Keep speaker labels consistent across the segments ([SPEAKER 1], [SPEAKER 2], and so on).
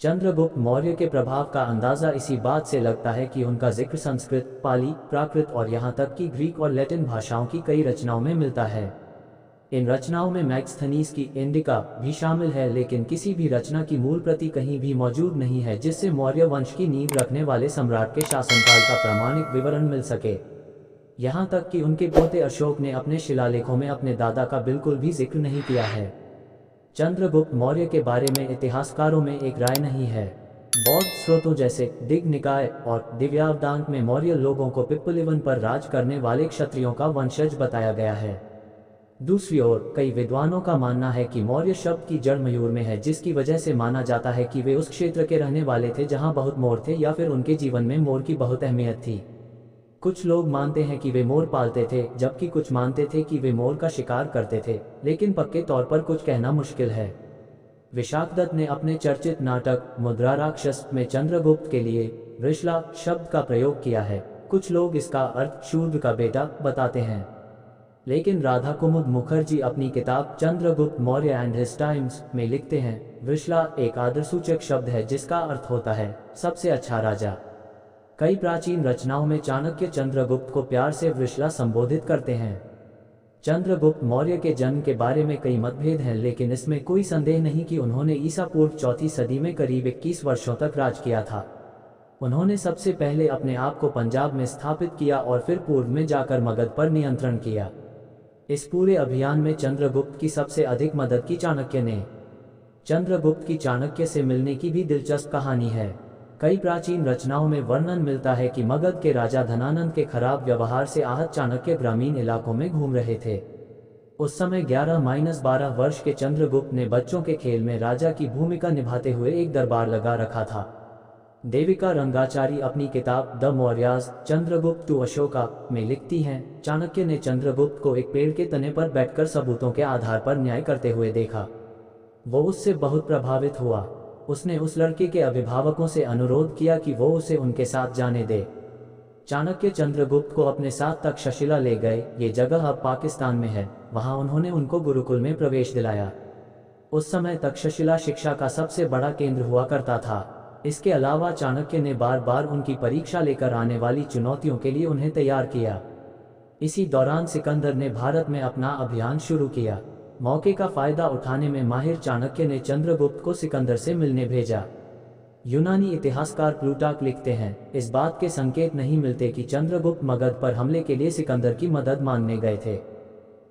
[SPEAKER 1] चंद्रगुप्त मौर्य के प्रभाव का अंदाजा इसी बात से लगता है कि उनका जिक्र संस्कृत, पाली, प्राकृत और यहाँ तक कि ग्रीक और लैटिन भाषाओं की कई रचनाओं में मिलता है। इन रचनाओं में मैक्सथनीज की इंडिका भी शामिल है, लेकिन किसी भी रचना की मूल प्रति कहीं भी मौजूद नहीं है जिससे मौर्य वंश की नींव रखने वाले सम्राट के शासनकाल का प्रामाणिक विवरण मिल सके। यहाँ तक कि उनके पोते अशोक ने अपने शिलालेखों में अपने दादा का बिल्कुल भी जिक्र नहीं किया है। चंद्रगुप्त मौर्य के बारे में इतिहासकारों में एक राय नहीं है। बौद्ध स्रोतों जैसे दिग्निकाय और दिव्यावदांत में मौर्य लोगों को पिप्पलिवन पर राज करने वाले क्षत्रियों का वंशज बताया गया है। दूसरी ओर कई विद्वानों का मानना है कि मौर्य शब्द की जड़ मयूर में है, जिसकी वजह से माना जाता है कि वे उस क्षेत्र के रहने वाले थे जहां बहुत मोर थे या फिर उनके जीवन में मोर की बहुत अहमियत थी। कुछ लोग मानते हैं कि वे मोर पालते थे, जबकि कुछ मानते थे कि वे मोर का शिकार करते थे, लेकिन पक्के तौर पर कुछ कहना मुश्किल है। विशाखदत्त ने अपने चर्चित नाटक मुद्रा राक्षस में चंद्रगुप्त के लिए वृषला शब्द का प्रयोग किया है। कुछ लोग इसका अर्थ शूद्र का बेटा बताते हैं, लेकिन राधा कुमुद मुखर्जी अपनी किताब Chandragupta Maurya and his times में लिखते हैं, वृषला एक आदरसूचक शब्द है जिसका अर्थ होता है सबसे अच्छा राजा। कई प्राचीन रचनाओं में चाणक्य चंद्रगुप्त को प्यार से वृषला संबोधित करते हैं। चंद्रगुप्त मौर्य के जन्म के बारे में कई मतभेद हैं, लेकिन इसमें कोई संदेह नहीं कि उन्होंने ईसा पूर्व चौथी सदी में करीब 21 वर्षों तक राज किया था। उन्होंने सबसे पहले अपने आप को पंजाब में स्थापित किया और फिर पूर्व में जाकर मगध पर नियंत्रण किया। इस पूरे अभियान में चंद्रगुप्त की सबसे अधिक मदद की चाणक्य ने। चंद्रगुप्त की चाणक्य से मिलने की भी दिलचस्प कहानी है। कई प्राचीन रचनाओं में वर्णन मिलता है कि मगध के राजा धनानंद के खराब व्यवहार से आहत चाणक्य ग्रामीण इलाकों में घूम रहे थे। उस समय 11-12 वर्ष के चंद्रगुप्त ने बच्चों के खेल में राजा की भूमिका निभाते हुए एक दरबार लगा रखा था। देविका रंगाचारी अपनी किताब द मौर्याज चंद्रगुप्त टू अशोका में लिखती हैं, चाणक्य ने चंद्रगुप्त को एक पेड़ के तने पर बैठकर सबूतों के आधार पर न्याय करते हुए देखा। वो उससे बहुत प्रभावित हुआ। उसने उस लड़के के अभिभावकों से अनुरोध किया कि वो उसे उनके साथ जाने दे। चाणक्य चंद्रगुप्त को अपने साथ तक्षशिला ले गए। ये जगह अब पाकिस्तान में है। वहाँ उन्होंने उनको गुरुकुल में प्रवेश दिलाया। उस समय तक्षशिला शिक्षा का सबसे बड़ा केंद्र हुआ करता था। इसके अलावा चाणक्य ने बार बार उनकी परीक्षा लेकर आने वाली चुनौतियों के लिए उन्हें तैयार किया। इसी दौरान सिकंदर ने भारत में अपना अभियान शुरू किया। मौके का फायदा उठाने में माहिर चाणक्य ने चंद्रगुप्त को सिकंदर से मिलने भेजा। यूनानी इतिहासकार प्लूटार्क लिखते हैं, इस बात के संकेत नहीं मिलते कि चंद्रगुप्त मगध पर हमले के लिए सिकंदर की मदद मांगने गए थे।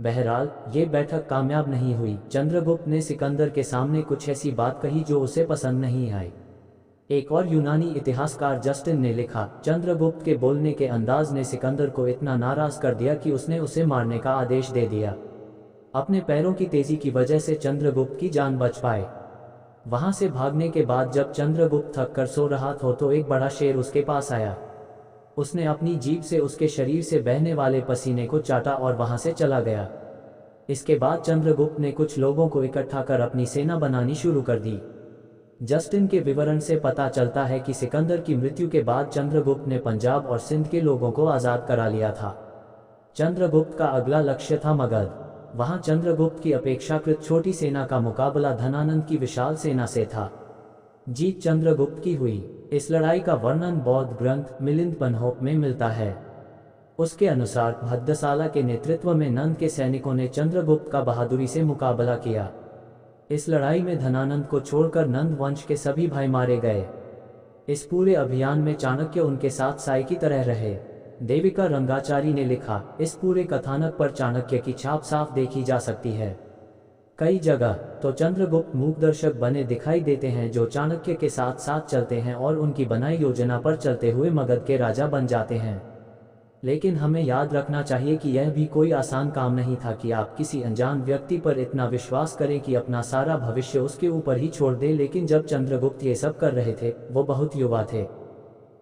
[SPEAKER 1] बहरहाल ये बैठक कामयाब नहीं हुई। चंद्रगुप्त ने सिकंदर के सामने कुछ ऐसी बात कही जो उसे पसंद नहीं आई। एक और यूनानी इतिहासकार जस्टिन ने लिखा, चंद्रगुप्त के बोलने के अंदाज ने सिकंदर को इतना नाराज कर दिया कि उसने उसे मारने का आदेश दे दिया। अपने पैरों की तेजी की वजह से चंद्रगुप्त की जान बच पाए। वहां से भागने के बाद जब चंद्रगुप्त थक कर सो रहा था तो एक बड़ा शेर उसके पास आया। उसने अपनी जीभ से उसके शरीर से बहने वाले पसीने को चाटा और वहां से चला गया। इसके बाद चंद्रगुप्त ने कुछ लोगों को इकट्ठा कर अपनी सेना बनानी शुरू कर दी। जस्टिन के विवरण से पता चलता है कि सिकंदर की मृत्यु के बाद चंद्रगुप्त ने पंजाब और सिंध के लोगों को आज़ाद करा लिया था। चंद्रगुप्त का अगला लक्ष्य था मगध। वहां चंद्रगुप्त की अपेक्षाकृत छोटी सेना का मुकाबला धनानंद की विशाल सेना से था। जीत चंद्रगुप्त की हुई। इस लड़ाई का वर्णन बौद्ध ग्रंथ मिलिंद पन्होप में मिलता है। उसके अनुसार भद्दसाला के नेतृत्व में नंद के सैनिकों ने चंद्रगुप्त का बहादुरी से मुकाबला किया। इस लड़ाई में धनानंद को छोड़कर नंद वंश के सभी भाई मारे गए। इस पूरे अभियान में चाणक्य उनके साथ साई की तरह रहे। देविका रंगाचारी ने लिखा, इस पूरे कथानक पर चाणक्य की छाप साफ देखी जा सकती है। कई जगह तो चंद्रगुप्त मूकदर्शक बने दिखाई देते हैं जो चाणक्य के साथ साथ चलते हैं और उनकी बनाई योजना पर चलते हुए मगध के राजा बन जाते हैं। लेकिन हमें याद रखना चाहिए कि यह भी कोई आसान काम नहीं था कि आप किसी अनजान व्यक्ति पर इतना विश्वास करें कि अपना सारा भविष्य उसके ऊपर ही छोड़ दें। लेकिन जब चंद्रगुप्त ये सब कर रहे थे वो बहुत युवा थे।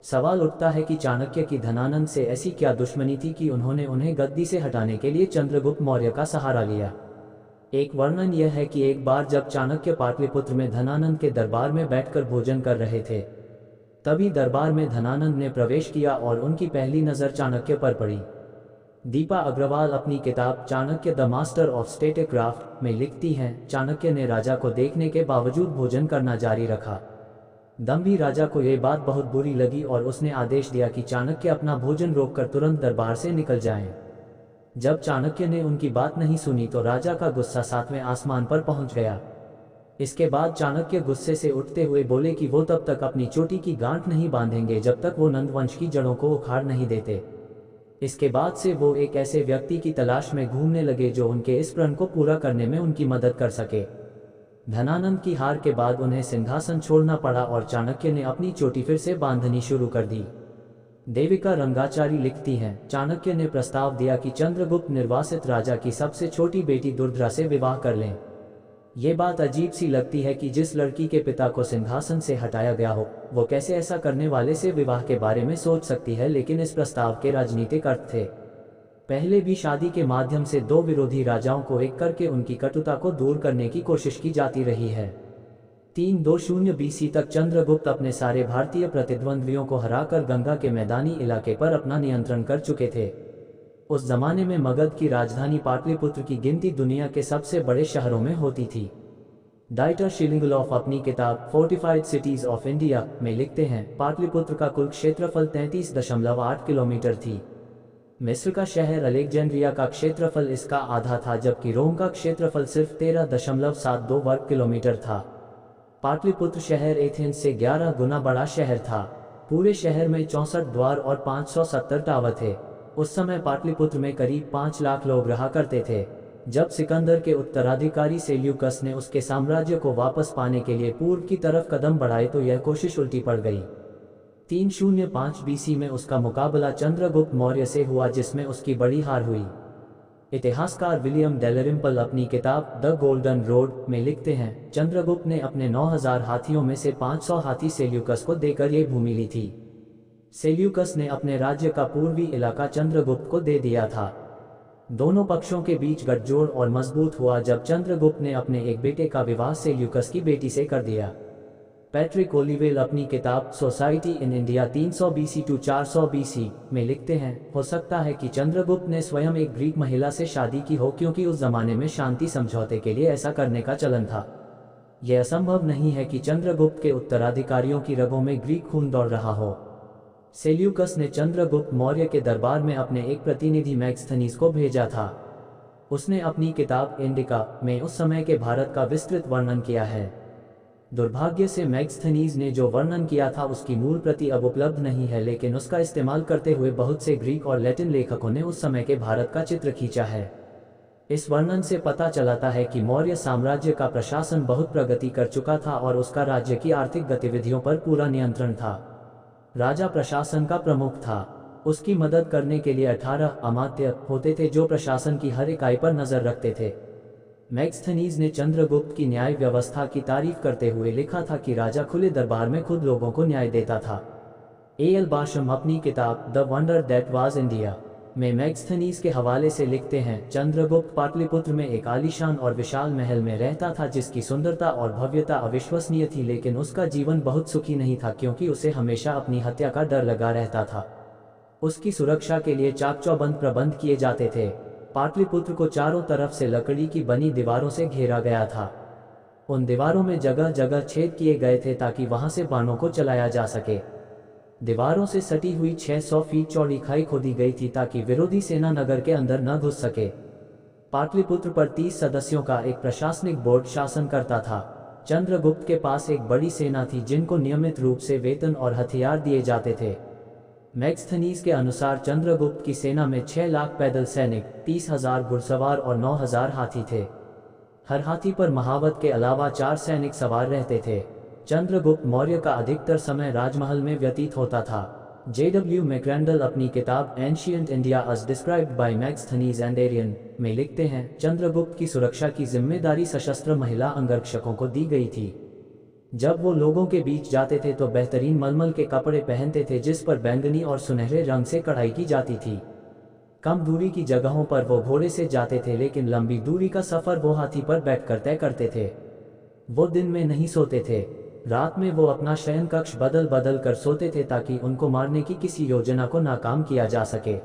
[SPEAKER 1] सवाल उठता है कि चाणक्य की धनानंद से ऐसी क्या दुश्मनी थी कि उन्होंने उन्हें गद्दी से हटाने के लिए चंद्रगुप्त मौर्य का सहारा लिया। एक वर्णन यह है कि एक बार जब चाणक्य पाटलिपुत्र में धनानंद के दरबार में बैठकर भोजन कर रहे थे, तभी दरबार में धनानंद ने प्रवेश किया और उनकी पहली नज़र चाणक्य पर पड़ी। दीपा अग्रवाल अपनी किताब Chanakya the master of statecraft में लिखती हैं, चाणक्य ने राजा को देखने के बावजूद भोजन करना जारी रखा। दम्भी राजा को यह बात बहुत बुरी लगी और उसने आदेश दिया कि चाणक्य अपना भोजन रोककर तुरंत दरबार से निकल जाएं। जब चाणक्य ने उनकी बात नहीं सुनी तो राजा का गुस्सा 7वें आसमान पर पहुंच गया। इसके बाद चाणक्य गुस्से से उठते हुए बोले कि वो तब तक अपनी चोटी की गांठ नहीं बांधेंगे जब तक वो नंदवंश की जड़ों को उखाड़ नहीं देते। इसके बाद से वो एक ऐसे व्यक्ति की तलाश में घूमने लगे जो उनके इस प्रण को पूरा करने में उनकी मदद कर सके। धनानंद की हार के बाद उन्हें सिंहासन छोड़ना पड़ा और चाणक्य ने अपनी चोटी फिर से बांधनी शुरू कर दी। देविका रंगाचारी लिखती हैं, चाणक्य ने प्रस्ताव दिया कि चंद्रगुप्त निर्वासित राजा की सबसे छोटी बेटी दुर्धरा से विवाह कर लें। ये बात अजीब सी लगती है कि जिस लड़की के पिता को सिंहासन से हटाया गया हो वो कैसे ऐसा करने वाले से विवाह के बारे में सोच सकती है, लेकिन इस प्रस्ताव के राजनीतिक अर्थ थे। पहले भी शादी के माध्यम से दो विरोधी राजाओं को एक करके उनकी कटुता को दूर करने की कोशिश की जाती रही है। 320 BC तक चंद्रगुप्त अपने सारे भारतीय प्रतिद्वंद्वियों को हराकर गंगा के मैदानी इलाके पर अपना नियंत्रण कर चुके थे। उस जमाने में मगध की राजधानी पाटलिपुत्र की गिनती दुनिया के सबसे बड़े शहरों में होती थी। डाइटर शिलिंगुलॉफ अपनी किताब फोर्टिफाइड सिटीज ऑफ इंडिया में लिखते हैं, पाटलिपुत्र का कुल क्षेत्रफल 33.8 किलोमीटर थी। मिस्र का शहर अलेक्जेंड्रिया का क्षेत्रफल इसका आधा था, जबकि रोम का क्षेत्रफल सिर्फ 13.72 वर्ग किलोमीटर था। पाटलिपुत्र शहर एथेंस से 11 गुना बड़ा शहर था। पूरे शहर में 64 द्वार और 570 टावर थे। उस समय पाटलिपुत्र में करीब 5 लाख लोग रहा करते थे। जब सिकंदर के उत्तराधिकारी सेल्यूकस ने उसके साम्राज्य को वापस पाने के लिए पूर्व की तरफ कदम बढ़ाए तो यह कोशिश उल्टी पड़ गई। 305 BC में उसका मुकाबला चंद्रगुप्त मौर्य से हुआ, जिसमें उसकी बड़ी हार हुई। इतिहासकार विलियम डेलरिम्पल अपनी किताब द गोल्डन रोड में लिखते हैं, चंद्रगुप्त ने अपने 9000 हाथियों में से 500 हाथी सेल्यूकस को देकर ये भूमि ली थी। सेल्यूकस ने अपने राज्य का पूर्वी इलाका चंद्रगुप्त को दे दिया था। दोनों पक्षों के बीच गठजोड़ और मजबूत हुआ जब चंद्रगुप्त ने अपने एक बेटे का विवाह सेल्यूकस की बेटी से कर दिया। पैट्रिक ओलिवेल अपनी किताब society in India 300 BC to 400 BC में लिखते हैं, हो सकता है कि चंद्रगुप्त ने स्वयं एक ग्रीक महिला से शादी की हो, क्योंकि उस जमाने में शांति समझौते के लिए ऐसा करने का चलन था। यह असंभव नहीं है कि चंद्रगुप्त के उत्तराधिकारियों की रगों में ग्रीक खून दौड़ रहा हो। सेल्यूकस ने चंद्रगुप्त मौर्य के दरबार में अपने एक प्रतिनिधि मैग्स्थनीज को भेजा था। उसने अपनी किताब इंडिका में उस समय के भारत का विस्तृत वर्णन किया है। दुर्भाग्य से मैग्स्थनीज ने जो वर्णन किया था उसकी मूल प्रति अब उपलब्ध नहीं है, लेकिन उसका इस्तेमाल करते हुए बहुत से ग्रीक और लैटिन लेखकों ने उस समय के भारत का चित्र खींचा है। इस वर्णन से पता चलता है कि मौर्य साम्राज्य का प्रशासन बहुत प्रगति कर चुका था और उसका राज्य की आर्थिक गतिविधियों पर पूरा नियंत्रण था। राजा प्रशासन का प्रमुख था। उसकी मदद करने के लिए 18 अमात्य होते थे जो प्रशासन की हर इकाई पर नजर रखते थे। मैग्स्थनीज ने चंद्रगुप्त की न्याय व्यवस्था की तारीफ करते हुए लिखा था कि राजा खुले दरबार में खुद लोगों को न्याय देता था। एल बाशम अपनी किताब the wonder that was India में मैग्स्थनीज के हवाले से लिखते हैं, चंद्रगुप्त पाटलिपुत्र में एक आलीशान और विशाल महल में रहता था जिसकी सुंदरता और भव्यता अविश्वसनीय थी, लेकिन उसका जीवन बहुत सुखी नहीं था क्योंकि उसे हमेशा अपनी हत्या का डर लगा रहता था। उसकी सुरक्षा के लिए चाक चौबंद प्रबंध किए जाते थे। पाटलिपुत्र को चारों तरफ से लकड़ी की बनी दीवारों से घेरा गया था। उन दीवारों में जगह जगह छेद किए गए थे ताकि वहां से बाणों को चलाया जा सके। दीवारों से सटी हुई 600 फीट चौड़ी खाई खोदी गई थी ताकि विरोधी सेना नगर के अंदर न घुस सके। पाटलिपुत्र पर 30 सदस्यों का एक प्रशासनिक बोर्ड शासन करता था। चंद्रगुप्त के पास एक बड़ी सेना थी जिनको नियमित रूप से वेतन और हथियार दिए जाते थे। मैग्स्थनीज के अनुसार चंद्रगुप्त की सेना में 6 लाख पैदल सैनिक, 30,000 घुड़सवार और 9,000 हाथी थे। हर हाथी पर महावत के अलावा 4 सैनिक सवार रहते थे। चंद्रगुप्त मौर्य का अधिकतर समय राजमहल में व्यतीत होता था। J.W. मैक्रैंडल अपनी किताब ancient India as described by Megasthenes and Arrian में लिखते हैं, चंद्रगुप्त की सुरक्षा की जिम्मेदारी सशस्त्र महिला अंगरक्षकों को दी गई थी। जब वो लोगों के बीच जाते थे तो बेहतरीन मलमल के कपड़े पहनते थे जिस पर बैंगनी और सुनहरे रंग से कढ़ाई की जाती थी। कम दूरी की जगहों पर वो घोड़े से जाते थे, लेकिन लंबी दूरी का सफर वो हाथी पर बैठकर तय करते थे। वो दिन में नहीं सोते थे। रात में वो अपना शयन कक्ष बदल बदल कर सोते थे ताकि उनको मारने की किसी योजना को नाकाम किया जा सके।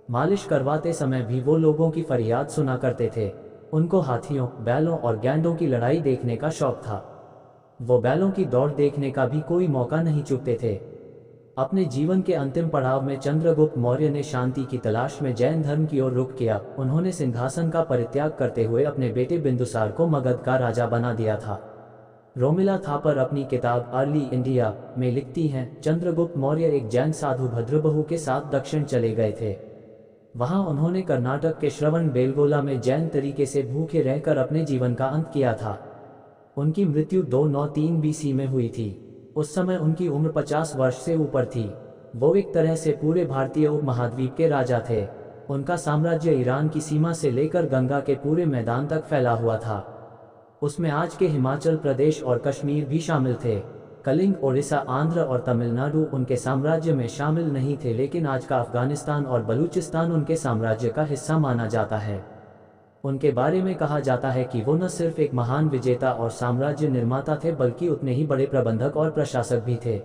[SPEAKER 1] मालिश करवाते समय भी वो लोगों की फरियाद सुना करते थे। उनको हाथियों, बैलों और गैंडों की लड़ाई देखने का शौक था। वो बैलों की दौड़ देखने का भी कोई मौका नहीं चूकते थे। अपने जीवन के अंतिम पड़ाव में चंद्रगुप्त मौर्य ने शांति की तलाश में जैन धर्म की ओर रुख किया। उन्होंने सिंहासन का परित्याग करते हुए अपने बेटे बिंदुसार को मगध का राजा बना दिया था। रोमिला थापर अपनी किताब अर्ली इंडिया में लिखती हैं, चंद्रगुप्त मौर्य एक जैन साधु भद्रबहु के साथ दक्षिण चले गए थे। वहां उन्होंने कर्नाटक के श्रवण बेलगोला में जैन तरीके से भूखे रहकर अपने जीवन का अंत किया था। उनकी मृत्यु 293 BC में हुई थी। उस समय उनकी उम्र 50 वर्ष से ऊपर थी। वो एक तरह से पूरे भारतीय उपमहाद्वीप के राजा थे। उनका साम्राज्य ईरान की सीमा से लेकर गंगा के पूरे मैदान तक फैला हुआ था। उसमें आज के हिमाचल प्रदेश और कश्मीर भी शामिल थे। कलिंग, ओडिशा, आंध्र और तमिलनाडु उनके साम्राज्य में शामिल नहीं थे, लेकिन आज का अफगानिस्तान और बलूचिस्तान उनके साम्राज्य का हिस्सा माना जाता है। उनके बारे में कहा जाता है कि वो न सिर्फ एक महान विजेता और साम्राज्य निर्माता थे, बल्कि उतने ही बड़े प्रबंधक और प्रशासक भी थे।